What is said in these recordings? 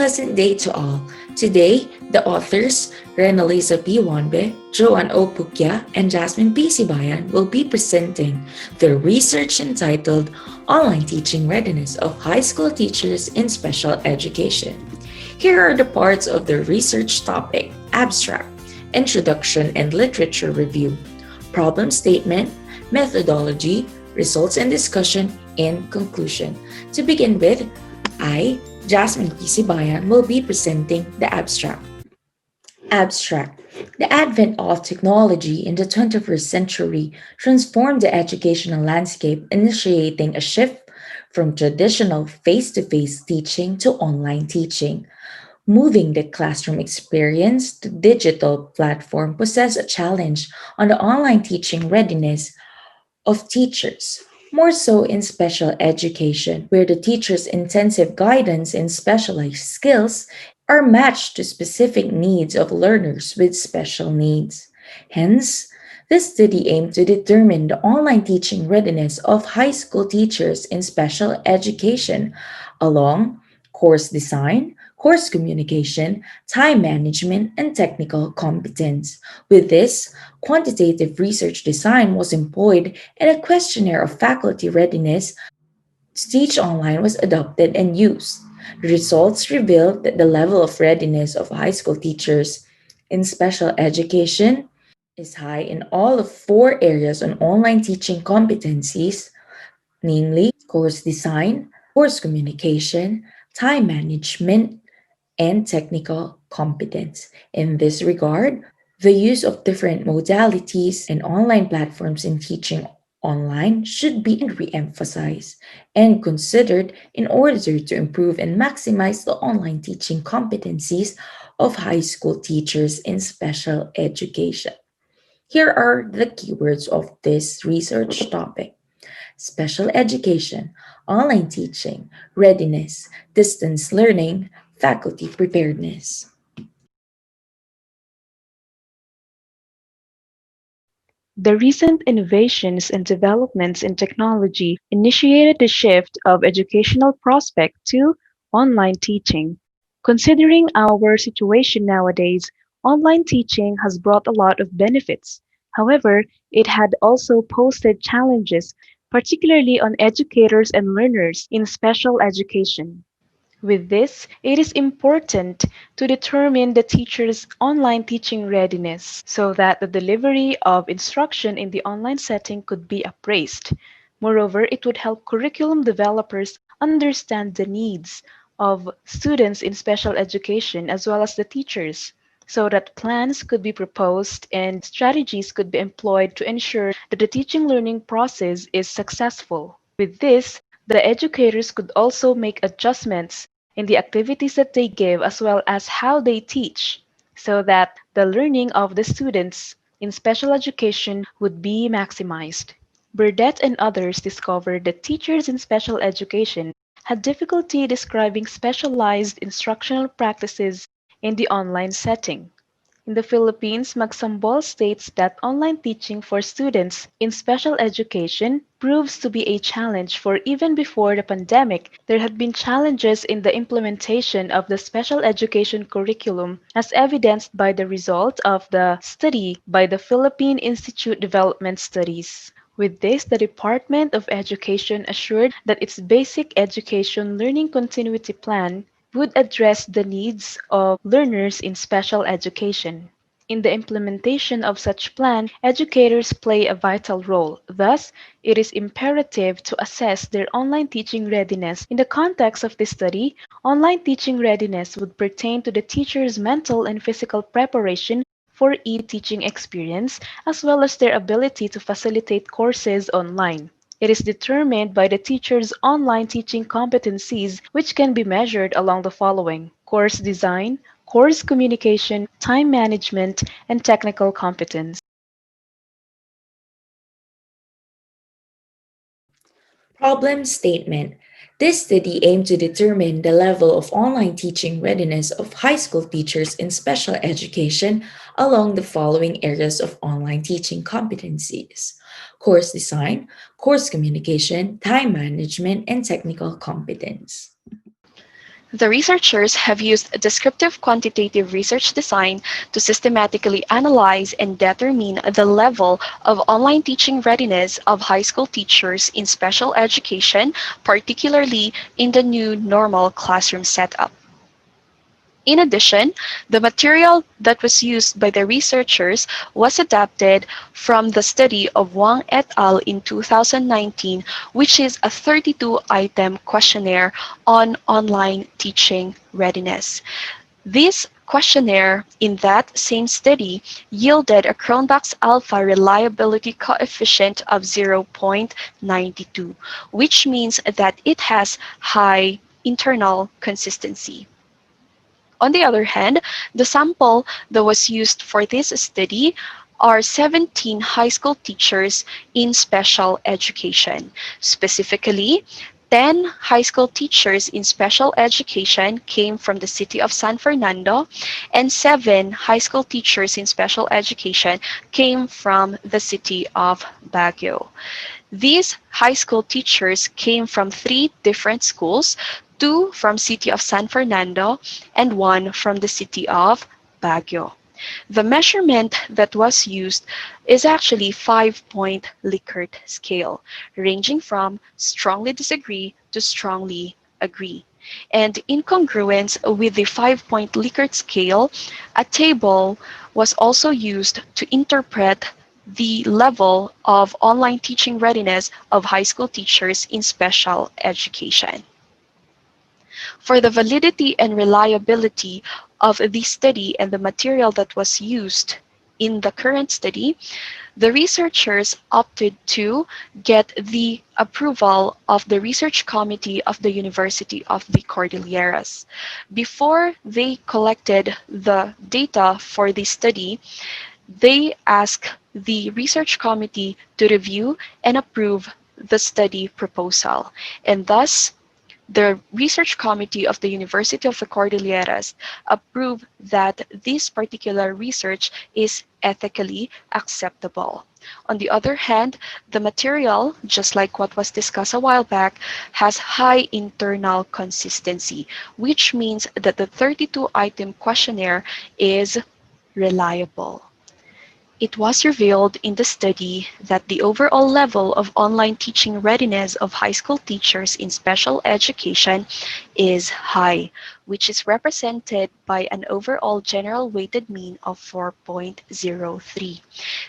pleasant day to all. Today, the authors, Renalisa P. Wanbe, Joanne O. Pukya, and Jasmine P. Sibayan will be presenting their research entitled Online Teaching Readiness of High School Teachers in Special Education. Here are the parts of the research topic: abstract, introduction and literature review, problem statement, methodology, results and discussion, and conclusion. To begin with, I, Jasmine P. Sibayan, will be presenting the abstract. Abstract. The advent of technology in the 21st century transformed the educational landscape, initiating a shift from traditional face to face teaching to online teaching. Moving the classroom experience to digital platform poses a challenge on the online teaching readiness of teachers, more so in special education, where the teacher's intensive guidance and specialized skills are matched to specific needs of learners with special needs. Hence, this study aimed to determine the online teaching readiness of high school teachers in special education along course design, course communication, time management, and technical competence. With this, quantitative research design was employed and a questionnaire of faculty readiness to teach online was adopted and used. The results revealed that the level of readiness of high school teachers in special education is high in all of four areas on online teaching competencies, namely course design, course communication, time management, and technical competence. In this regard, the use of different modalities and online platforms in teaching online should be re-emphasized and considered in order to improve and maximize the online teaching competencies of high school teachers in special education. Here are the keywords of this research topic: special education, online teaching, readiness, distance learning, faculty preparedness. The recent innovations and developments in technology initiated the shift of educational prospect to online teaching. Considering our situation nowadays, online teaching has brought a lot of benefits. However, it had also posed challenges, particularly on educators and learners in special education. With this, it is important to determine the teacher's online teaching readiness so that the delivery of instruction in the online setting could be appraised. Moreover, it would help curriculum developers understand the needs of students in special education as well as the teachers, so that plans could be proposed and strategies could be employed to ensure that the teaching learning process is successful. With this, the educators could also make adjustments in the activities that they give as well as how they teach so that the learning of the students in special education would be maximized. Burdett and others discovered that teachers in special education had difficulty describing specialized instructional practices in the online setting. In the Philippines, Magsambol states that online teaching for students in special education proves to be a challenge, for even before the pandemic, there had been challenges in the implementation of the special education curriculum, as evidenced by the result of the study by the Philippine Institute Development Studies. With this, the Department of Education assured that its basic education learning continuity plan would address the needs of learners in special education. In the implementation of such plan, educators play a vital role. Thus, it is imperative to assess their online teaching readiness. In the context of this study, online teaching readiness would pertain to the teacher's mental and physical preparation for e-teaching experience, as well as their ability to facilitate courses online. It is determined by the teacher's online teaching competencies, which can be measured along the following: course design, course communication, time management, and technical competence. Problem statement. This study aimed to determine the level of online teaching readiness of high school teachers in special education along the following areas of online teaching competencies: course design, course communication, time management, and technical competence. The researchers have used descriptive quantitative research design to systematically analyze and determine the level of online teaching readiness of high school teachers in special education, particularly in the new normal classroom setup. In addition, the material that was used by the researchers was adapted from the study of Wang et al. In 2019, which is a 32-item questionnaire on online teaching readiness. This questionnaire in that same study yielded a Cronbach's alpha reliability coefficient of 0.92, which means that it has high internal consistency. On the other hand, the sample that was used for this study are 17 high school teachers in special education. Specifically, 10 high school teachers in special education came from the city of San Fernando, and 7 high school teachers in special education came from the city of Baguio. These high school teachers came from 3 different schools, 2 from city of San Fernando and 1 from the city of Baguio. The measurement that was used is actually 5-point Likert scale, ranging from strongly disagree to strongly agree. And in congruence with the 5-point Likert scale, a table was also used to interpret the level of online teaching readiness of high school teachers in special education. For the validity and reliability of the study and the material that was used in the current study, the researchers opted to get the approval of the research committee of the University of the Cordilleras. Before they collected the data for the study, they asked the research committee to review and approve the study proposal, and thus the research committee of the University of the Cordilleras approved that this particular research is ethically acceptable. On the other hand, the material, just like what was discussed a while back, has high internal consistency, which means that the 32-item questionnaire is reliable. It was revealed in the study that the overall level of online teaching readiness of high school teachers in special education is high, which is represented by an overall general weighted mean of 4.03.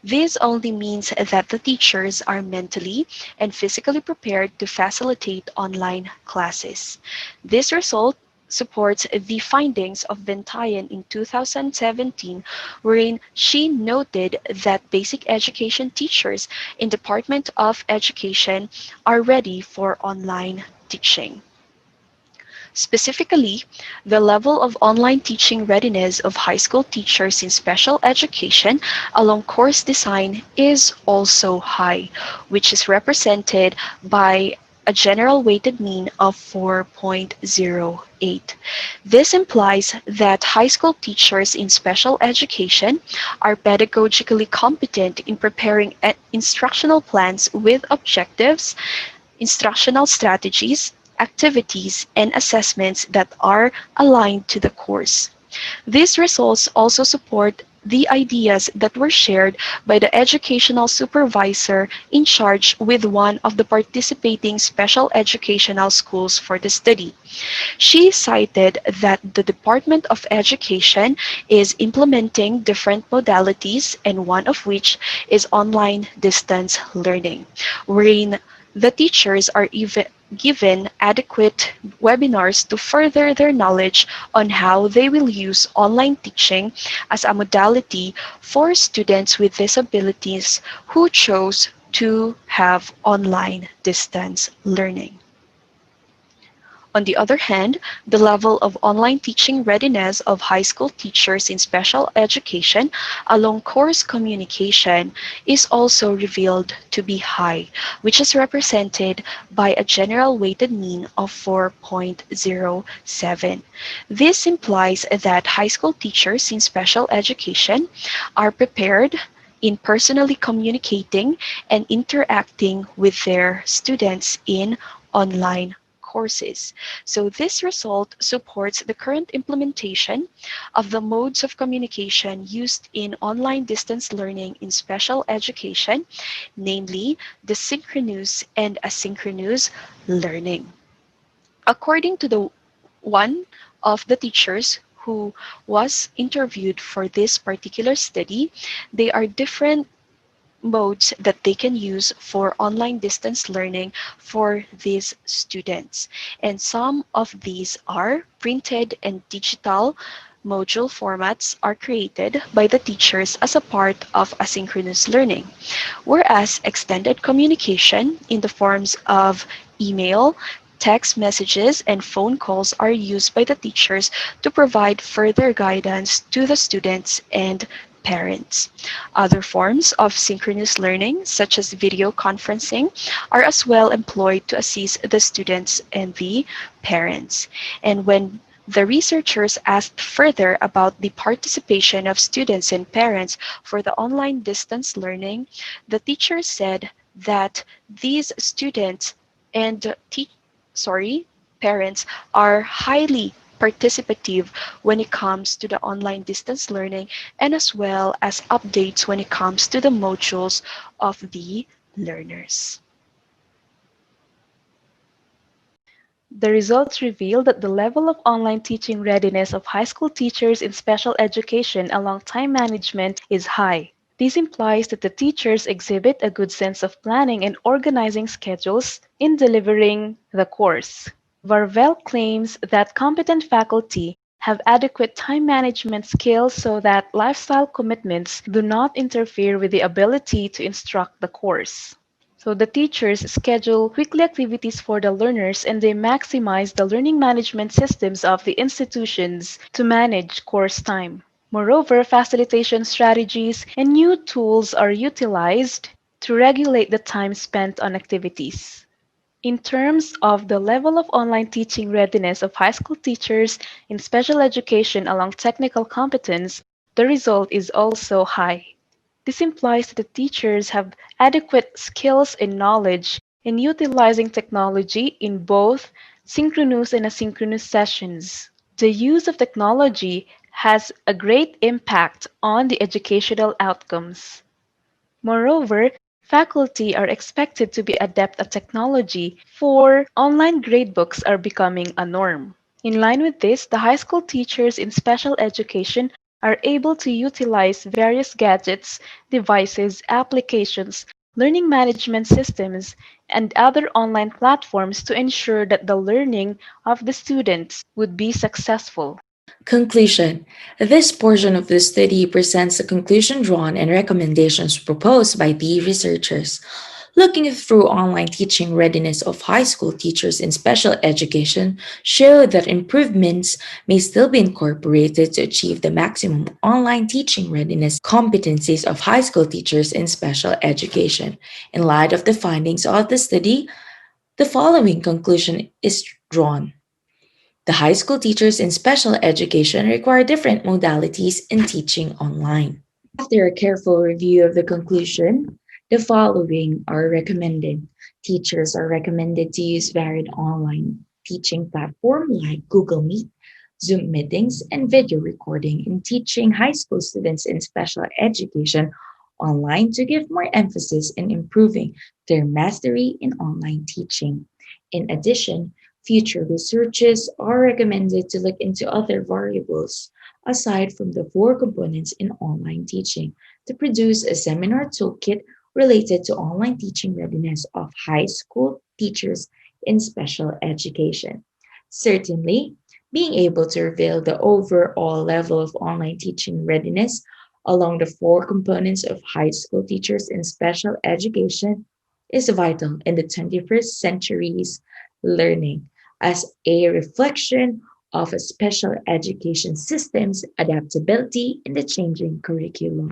This only means that the teachers are mentally and physically prepared to facilitate online classes. This result supports the findings of Bentayan in 2017, wherein she noted that basic education teachers in Department of Education are ready for online teaching. Specifically, the level of online teaching readiness of high school teachers in special education along course design is also high, which is represented by a general weighted mean of 4.08. This implies that high school teachers in special education are pedagogically competent in preparing instructional plans with objectives, instructional strategies, activities, and assessments that are aligned to the course. These results also support the ideas that were shared by the educational supervisor in charge with one of the participating special educational schools for the study. She cited that the Department of Education is implementing different modalities, and one of which is online distance learning, wherein the teachers are even given adequate webinars to further their knowledge on how they will use online teaching as a modality for students with disabilities who chose to have online distance learning. On the other hand, the level of online teaching readiness of high school teachers in special education along course communication is also revealed to be high, which is represented by a general weighted mean of 4.07. This implies that high school teachers in special education are prepared in personally communicating and interacting with their students in online courses. So this result supports the current implementation of the modes of communication used in online distance learning in special education, namely the synchronous and asynchronous learning. According to the one of the teachers who was interviewed for this particular study, they are different modes that they can use for online distance learning for these students. And some of these are printed and digital module formats are created by the teachers as a part of asynchronous learning, whereas extended communication in the forms of email, text messages, and phone calls are used by the teachers to provide further guidance to the students and parents. Other forms of synchronous learning, such as video conferencing, are as well employed to assist the students and the parents. And when the researchers asked further about the participation of students and parents for the online distance learning, the teacher said that these students and parents are highly participative when it comes to the online distance learning and as well as updates when it comes to the modules of the learners. The results reveal that the level of online teaching readiness of high school teachers in special education along time management is high. This implies that the teachers exhibit a good sense of planning and organizing schedules in delivering the course. Varvel claims that competent faculty have adequate time management skills so that lifestyle commitments do not interfere with the ability to instruct the course. So the teachers schedule weekly activities for the learners and they maximize the learning management systems of the institutions to manage course time. Moreover, facilitation strategies and new tools are utilized to regulate the time spent on activities. In terms of the level of online teaching readiness of high school teachers in special education along technical competence, the result is also high. This implies that the teachers have adequate skills and knowledge in utilizing technology in both synchronous and asynchronous sessions. The use of technology has a great impact on the educational outcomes. Moreover, faculty are expected to be adept at technology, for online gradebooks are becoming a norm. In line with this, the high school teachers in special education are able to utilize various gadgets, devices, applications, learning management systems, and other online platforms to ensure that the learning of the students would be successful. Conclusion. This portion of the study presents the conclusion drawn and recommendations proposed by the researchers. Looking through online teaching readiness of high school teachers in special education show that improvements may still be incorporated to achieve the maximum online teaching readiness competencies of high school teachers in special education. In light of the findings of the study, the following conclusion is drawn. The high school teachers in special education require different modalities in teaching online. After a careful review of the conclusion, the following are recommended. Teachers are recommended to use varied online teaching platforms like Google Meet, Zoom meetings, and video recording in teaching high school students in special education online to give more emphasis in improving their mastery in online teaching. In addition, future researchers are recommended to look into other variables aside from the four components in online teaching to produce a seminar toolkit related to online teaching readiness of high school teachers in special education. Certainly, being able to reveal the overall level of online teaching readiness along the four components of high school teachers in special education is vital in the 21st century's learning as a reflection of a special education system's adaptability in the changing curriculum.